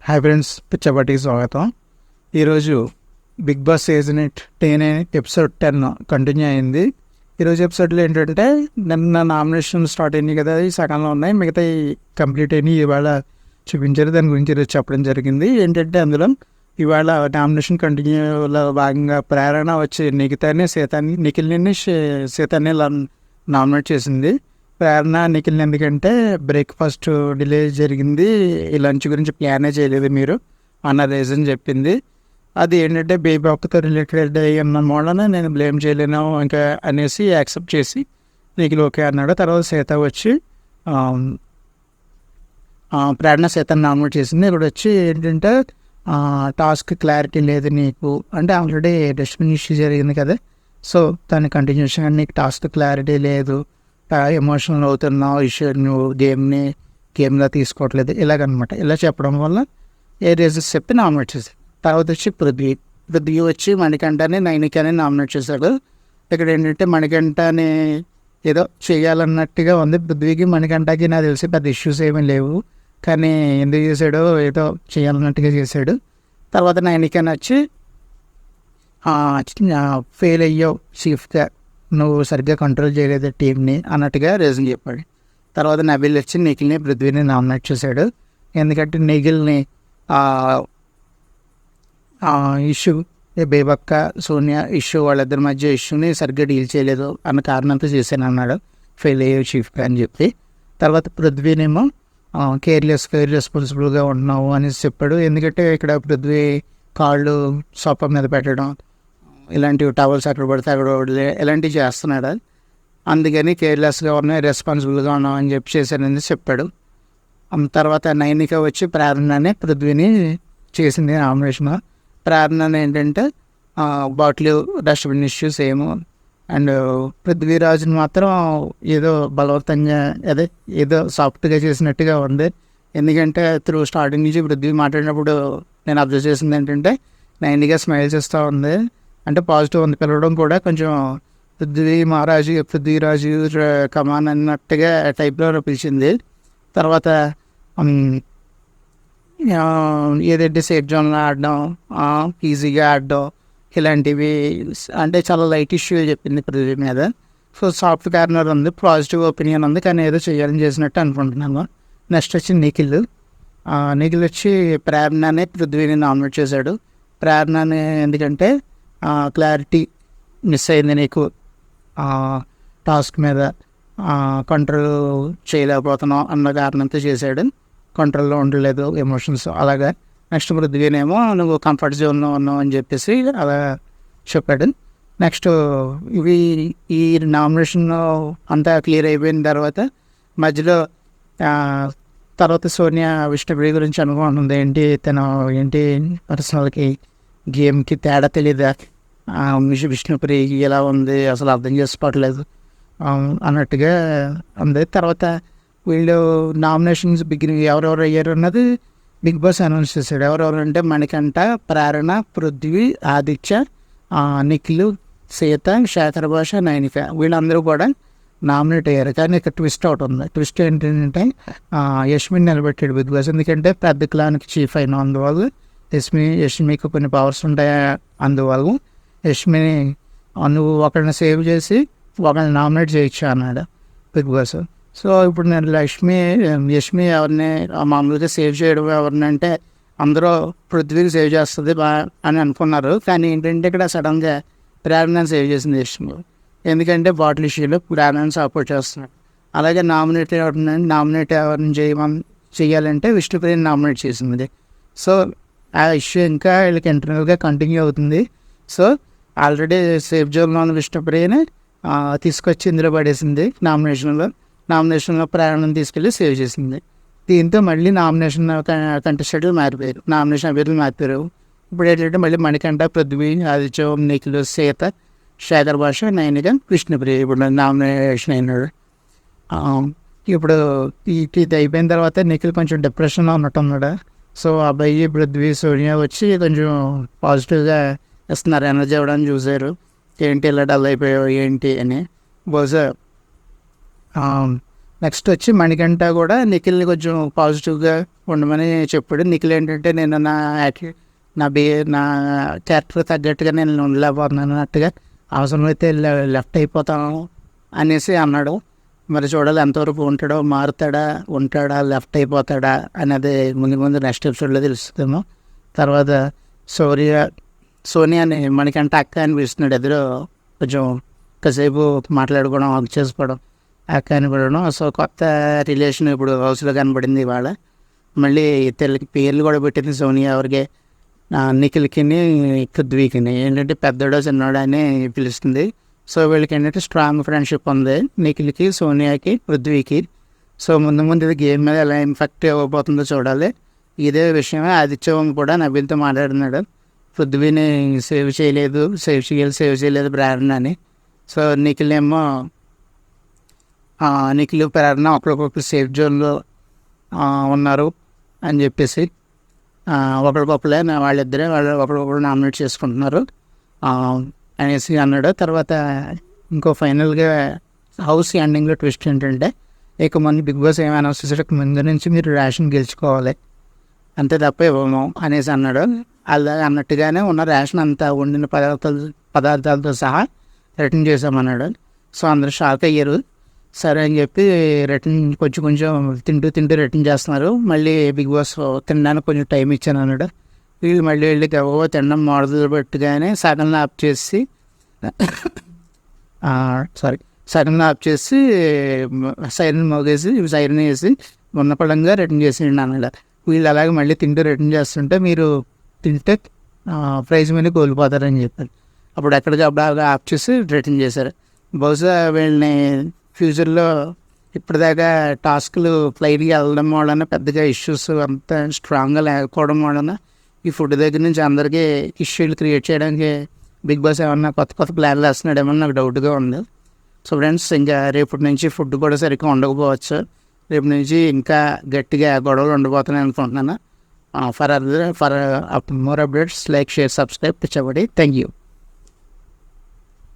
Hi friends, పిచ్చపాటికి స్వాగతం. ఈరోజు Big Boss season 10 episode 10 continue అయింది. ఈరోజు ఎపిసోడ్లో ఏంటంటే నిన్న నామినేషన్ స్టార్ట్ అయింది కదా, ఈ సగంలో ఉన్నాయి, మిగతా కంప్లీట్ అయినాయి. ఇవాళ చూపించారు, దాని గురించి ఈరోజు చెప్పడం జరిగింది. ఏంటంటే అందులో ఇవాళ నామినేషన్ కంటిన్యూలో భాగంగా ప్రేరణ వచ్చి నిఖిల్ని సీతాన్ని నామినేట్ చేసింది. ప్రేరణ నిఖిల్ని ఎందుకంటే బ్రేక్ఫాస్ట్ డిలే జరిగింది, ఈ లంచ్ గురించి ప్లానే చేయలేదు మీరు అన్న రీజన్ చెప్పింది. అది ఏంటంటే బేబీ ఒక్కతో రిలేటెడ్ అయ్యన్న మూలన నేను బ్లేమ్ చేయలేను ఇంకా అనేసి యాక్సెప్ట్ చేసి నిఖిల్ ఓకే అన్నాడు. తర్వాత సీత వచ్చి ప్రేరణ సీతని నామినేట్ చేసింది. ఇక్కడ వచ్చి ఏంటంటే టాస్క్ క్లారిటీ లేదు నీకు అంటే ఆల్రెడీ డస్ట్బిన్ ఇష్యూ జరిగింది కదా, సో దాని కంటిన్యూషన్ నీకు టాస్క్ క్లారిటీ లేదు, ఎమోషనల్ అవుతున్నావు, ఇష్యూ నువ్వు గేమ్గా తీసుకోవట్లేదు ఇలాగనమాట. ఇలా చెప్పడం వల్ల ఏ రీజన్స్ చెప్పి నామినేట్ చేశాడు. తర్వాత వచ్చి పృథ్వీ వచ్చి మణికంఠని నైనికని నామినేట్ చేశాడు. ఇక్కడ ఏంటంటే మణికంఠని ఏదో చేయాలన్నట్టుగా ఉంది. పృథ్వీకి మణికంఠకి నాకు తెలిసి పెద్ద ఇష్యూస్ ఏమీ లేవు, కానీ ఎందుకు చేశాడో ఏదో చేయాలన్నట్టుగా చేశాడు. తర్వాత నైనికని వచ్చి ఫెయిల్ అయ్యావు చీఫ్గా, నువ్వు సరిగ్గా కంట్రోల్ చేయలేదు టీంని అన్నట్టుగా రీజన్ చెప్పాడు. తర్వాత నబీల్ వచ్చి నిఖిల్ని పృథ్వీని నామినేట్ చేశాడు. ఎందుకంటే నిఖిల్ని ఇష్యూ బేబక్క సోనియా ఇష్యూ వాళ్ళిద్దరి మధ్య ఇష్యూని సరిగ్గా డీల్ చేయలేదు అన్న కారణంతో చేశాను అన్నాడు, ఫెయిల్ అయ్యావు చీఫ్గా అని చెప్పి. తర్వాత పృథ్వీనేమో రెస్పాన్సిబుల్గా ఉంటున్నావు అనేసి చెప్పాడు. ఎందుకంటే ఇక్కడ పృథ్వీ కాళ్ళు సోఫా మీద పెట్టడం, ఇలాంటివి టవల్స్ అక్కడ పడితే అక్కడ పడితే ఇలాంటివి చేస్తున్నాడు. అందుకని కేర్లెస్గా ఉన్నాయి, రెస్పాన్సిబుల్గా ఉన్నాం అని చెప్పి చేశానని చెప్పాడు. తర్వాత నైనిక వచ్చి ప్రేరణనే పృథ్వీని చేసింది నామినేషన్. ప్రేరణ ఏంటంటే బాటిల్ డస్ట్బిన్ ఇష్యూస్ ఏమో, అండ్ పృథ్వీరాజుని మాత్రం ఏదో బలవంతంగా ఏదో సాఫ్ట్గా చేసినట్టుగా ఉంది. ఎందుకంటే స్టార్టింగ్ నుంచి పృథ్వీ మాట్లాడినప్పుడు నేను అబ్జర్వ్ చేసింది ఏంటంటే నైనిక స్మైల్ చేస్తూ ఉంది, అంటే పాజిటివ్ ఉంది. పిలవడం కూడా కొంచెం పృథ్వీరాజు కమాన్ అన్నట్టుగా టైప్లో పిలిచింది. తర్వాత ఏదంటే సేఫ్ జోన్లో ఆడడం, ఈజీగా ఆడడం ఇలాంటివి అంటే చాలా లైట్ ఇష్యూ చెప్పింది పృథ్వీ మీద. సో సాఫ్ట్ కార్నర్ ఉంది, పాజిటివ్ ఒపీనియన్ ఉంది, కానీ ఏదో చేయాలని చేసినట్టు అనుకుంటున్నాను. నెక్స్ట్ వచ్చి నిఖిల్ వచ్చి ప్రేరణనే పృథ్వీని నామినేట్ చేశాడు. ప్రేరణని ఎందుకంటే క్లారిటీ మిస్ అయింది నీకు, టాస్క్ మీద కంట్రోల్ చేయలేకపోతున్నావు అన్న కారణంతో చేశాడు, కంట్రోల్లో ఉండలేదు ఎమోషన్స్ అలాగా. నెక్స్ట్ పృథ్వీనేమో నువ్వు కంఫర్ట్ జోన్లో ఉన్నావు అని చెప్పేసి అలా చెప్పాడు. నెక్స్ట్ ఈ నామినేషన్ అంతా క్లియర్ అయిపోయిన తర్వాత మధ్యలో తర్వాత సోనియా విష్ణుప్రియ గురించి అనుకుంటుంది, ఏంటి పర్సనల్కి గేమ్కి తేడా తెలియదా, విష్ణుప్రియకి ఎలా ఉంది అసలు అర్థం చేసుకోవట్లేదు అన్నట్టుగా ఉంది. తర్వాత వీళ్ళు నామినేషన్స్ ఎవరెవరు అయ్యారు అన్నది బిగ్ బాస్ అనౌన్స్ చేశాడు. ఎవరెవరు అంటే మణికంఠ, ప్రేరణ, పృథ్వీ, ఆదిత్య, నిఖిల్, సీత, శేఖర్ భాష, నైనిక వీళ్ళందరూ కూడా నామినేట్ అయ్యారు. కానీ ఇక్కడ ట్విస్ట్ ఒకటి ఉంది. ట్విస్ట్ ఏంటంటే యష్మిని నిలబెట్టాడు బిగ్ బాస్. ఎందుకంటే పెద్ద క్లాన్కి చీఫ్ అయిన అందువల్ల యష్మికి కొన్ని పవర్స్ ఉంటాయి, అందువల్ల యష్మిని నువ్వు ఒకరిని సేవ్ చేసి ఒకరిని నామినేట్ చేయొచ్చు అన్నాడు బిగ్ బాస్. సో ఇప్పుడు నేను యష్మి ఎవరిని మామూలుగా సేవ్ చేయడం ఎవరిని అంటే అందరూ పృథ్వీని సేవ్ చేస్తుంది అని అనుకున్నారు. కానీ ఏంటంటే ఇక్కడ సడన్గా ప్రేరణని సేవ్ చేసింది యష్మి. ఎందుకంటే బాటిల్ ఇష్యూలో ప్రేరణని సపోర్ట్ చేస్తున్నాడు. అలాగే నామినేట్ ఎవరిని చేయాలంటే విష్ణుప్రియని నామినేట్ చేసింది. సో ఆ ఇష్యూ ఇంకా వీళ్ళకి ఇంటర్నల్గా కంటిన్యూ అవుతుంది. సో ఆల్రెడీ సేఫ్ జోన్లో ఉన్న విష్ణుప్రియని తీసుకొచ్చి ఇందులో పడేసింది. నామినేషన్లో ప్రేరణను తీసుకెళ్ళి సేవ్ చేసింది. దీంతో మళ్ళీ నామినేషన్ కంటెస్టెంట్లు మారిపోయారు, నామినేషన్ అభ్యర్థులు మారిపోయారు. ఇప్పుడు ఏంటంటే మళ్ళీ మణికంఠ, పృథ్వీ, ఆదిత్య, నిఖిల్, సీత, శేఖర్ భాష, నైనిక, విష్ణుప్రియ ఇప్పుడు నామినేషన్ అయినాడు. ఇప్పుడు ఇది అయిపోయిన తర్వాత నిఖిల్ కొంచెం డిప్రెషన్లో ఉన్నట్టున్నాడు. సో అబ్బాయి పృథ్వీ, సోనియా వచ్చి కొంచెం పాజిటివ్గా ఇస్తున్నారు, ఎనర్జీ ఇవ్వడానికి చూశారు. ఏంటి ఇలా డల్ అయిపోయావు ఏంటి అని. బహుశా నెక్స్ట్ వచ్చి మణికంఠ కూడా నిఖిల్ని కొంచెం పాజిటివ్గా ఉండమని చెప్పాడు. నిఖిల్ ఏంటంటే నేను నా క్యారెక్టర్ తగ్గట్టుగా నేను ఉండలేకపోతున్నాను అన్నట్టుగా, అవసరమైతే లెఫ్ట్ అయిపోతాను అనేసి అన్నాడు. మరి చూడాలి ఎంతవరకు ఉంటాడా లెఫ్ట్ అయిపోతాడా అనేది ముందు నెక్స్ట్ ఎపిసోడ్లో తెలుస్తుందేమో. తర్వాత సోనియాని మనకంట అక్క అని పిలుస్తున్నాడు. ఎదురు కొంచెం కాసేపు మాట్లాడుకోవడం, వర్క్ చేసుకోవడం, అక్క అని పిలవడం. సో కొత్త రిలేషన్ ఇప్పుడు హౌస్లో కనబడింది ఇవాళ. మళ్ళీ తెల్లకి పేర్లు కూడా పెట్టింది సోనియా ఎవరికి, నిఖిల్కి పృథ్వీకిని. ఏంటంటే పెద్దోడో చిన్నోడో అని పిలుస్తుంది. సో వీళ్ళకి ఏంటంటే స్ట్రాంగ్ ఫ్రెండ్షిప్ ఉంది నిఖిల్కి, సోనియాకి, పృథ్వీకి. సో ముందు ఇది గేమ్ మీద ఎలా ఇంపాక్ట్ ఇవ్వబోతుందో చూడాలి. ఇదే విషయమే ఆదిత్యం కూడా నవీన్తో మాట్లాడుతున్నాడు. పృథ్వీని సేవ్ చేయలేదు ప్రేరణ అని. సో నిఖిల్ ప్రేరణ ఒకరికొకరు సేఫ్ జోన్లో ఉన్నారు అని చెప్పేసి ఒకరికొకరే వాళ్ళిద్దరే ఒకరికొకరు నామినేట్ చేసుకుంటున్నారు అనేసి అన్నాడు. తర్వాత ఇంకో ఫైనల్గా హౌస్ ఎండింగ్లో ట్విస్ట్ ఏంటంటే, ఇక ముందు బిగ్ బాస్ ఏమైనా అనౌన్స్ చేసేటప్పుడు ముందు నుంచి మీరు రేషన్ గెలుచుకోవాలి, అంతే తప్ప ఇవ్వము అనేసి అన్నాడు. అలా అన్నట్టుగానే ఉన్న రేషన్ అంతా వండిన పదార్థాలతో సహా రిటర్న్ చేసామన్నాడు. సో అందరూ షాక్ అయ్యారు. సరే అని చెప్పి రిటర్న్ కొంచెం తింటూ రిటర్న్ చేస్తున్నారు. మళ్ళీ బిగ్ బాస్ తినడానికి కొంచెం టైం ఇచ్చాను అన్నాడు. వీళ్ళు మళ్ళీ వెళ్ళి తినడం మొదలు పెట్టుగానే సగం ఆఫ్ చేసి సైరన్ వేసి ఉన్న పడంగా రిటర్న్ చేసేయండి అన్నాడు. వీళ్ళు అలాగే మళ్ళీ రిటర్న్ చేస్తుంటే మీరు తింటే ప్రైజ్ మనీ కోల్పోతారని చెప్పారు. అప్పుడు ఎక్కడికప్పుడు ఆఫ్ చేసి రిటర్న్ చేశారు. బహుశా వీళ్ళని ఫ్యూచర్లో ఇప్పటిదాకా టాస్క్లు ఫ్లైట్గా వెళ్ళడం వలన పెద్దగా ఇష్యూస్ అంత స్ట్రాంగ్గా లేకపోవడం వలన ఈ ఫుడ్ దగ్గర నుంచి అందరికీ ఇష్యూలు క్రియేట్ చేయడానికి బిగ్ బాస్ ఏమన్నా కొత్త ప్లాన్లు వేస్తున్నాడేమో నాకు డౌట్గా ఉంది. సో ఫ్రెండ్స్, ఇంకా రేపటి నుంచి ఫుడ్ కూడా సరిగ్గా ఉండకపోవచ్చు. రేపు నుంచి ఇంకా గట్టిగా గొడవలు ఉండబోతున్నాయి అనుకుంటున్నాను. For more updates like, share, subscribe. పిచ్చబడి. Thank you.